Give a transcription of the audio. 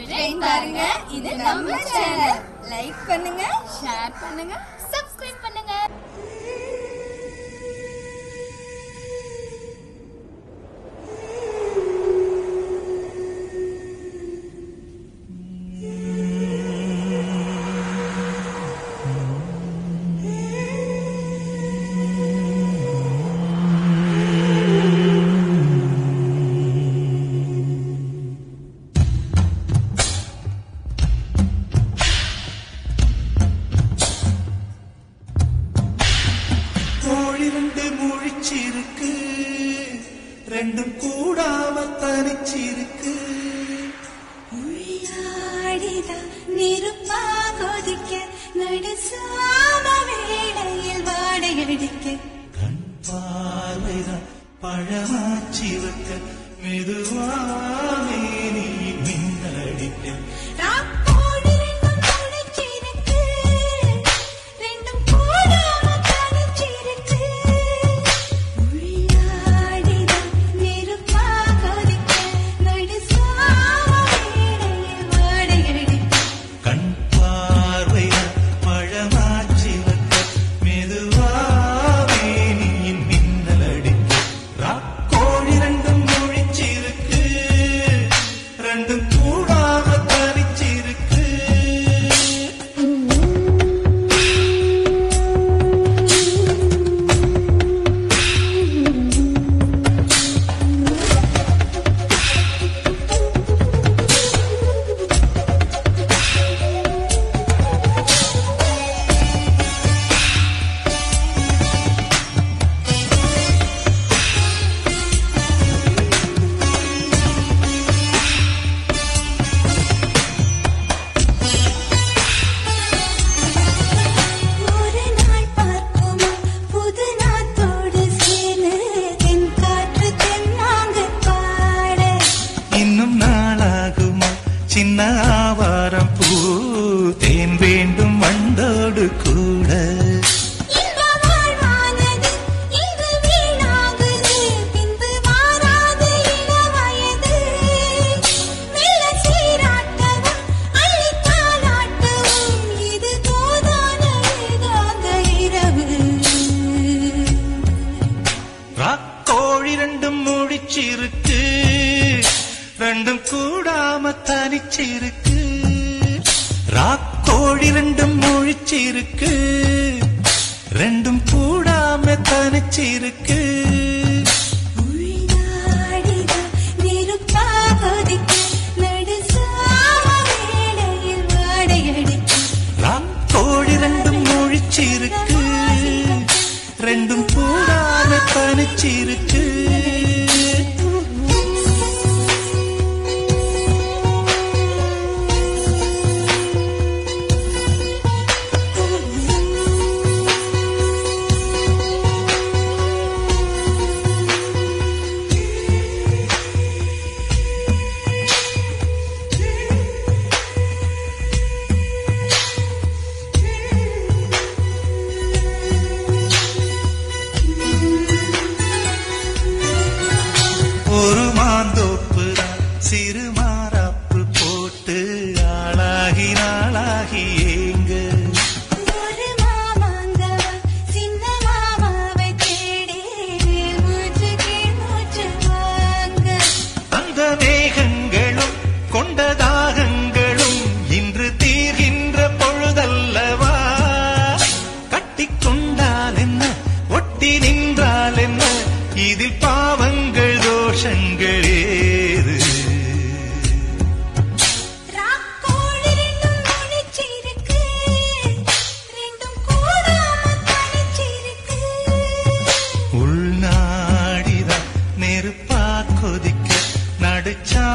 பாருங்க, இது நம்ம சேனல். லைக் பண்ணுங்க, ஷேர் பண்ணுங்க, சப்ஸ்கிரைப் பண்ணுங்க. ரெண்டும் கூடாம தனிச்சிருக்கு நெருப்பா கொதிக்க நடுசாம வேளையில் வாடையடிக்க கண் பார்வைதான் பழமாச்சி வைக்க மெதுவாமே நீ மின்னடிக்க சின்ன ஆவாரம் பூ தேன் வேண்டும் வண்டோடு கூட ராக்கோழி ரெண்டும் முடிச்சிருக்கு ரெண்டும் கூடாம தனிச்சிருக்கு ராக்கோழி ரெண்டும் முழிச்சிருக்கு ரெண்டும் கூடாம தனிச்சிருக்கு ராக்கோழி ரெண்டும் முழிச்சிருக்கு ரெண்டும் கூடாம தனிச்சிருக்கு ஒரு மாந்தோப்பு சிறு மாறாப்பு போட்டு ஆளாகி நாளாகி ஏங்க ஒரு மாமாங்கவ சின்ன மாமாவை தேடி மூச்சு வாங்க அந்த மேகங்களும் கொண்ட தாகங்களும் இன்று தீர்கின்ற பொழுதல்லவா கட்டிக்கொண்டால் என்ன ஒட்டி நின்றால் என்ன இதில் பாவங்கள் தோஷங்கள் ஏது ராக்கோழி ரெண்டும் முடிச்சிருக்கு ரெண்டும் கூடாம தனிச்சிருக்கு உள்நாடிதான் நெருப்பா கொதிக்க நடுச்சா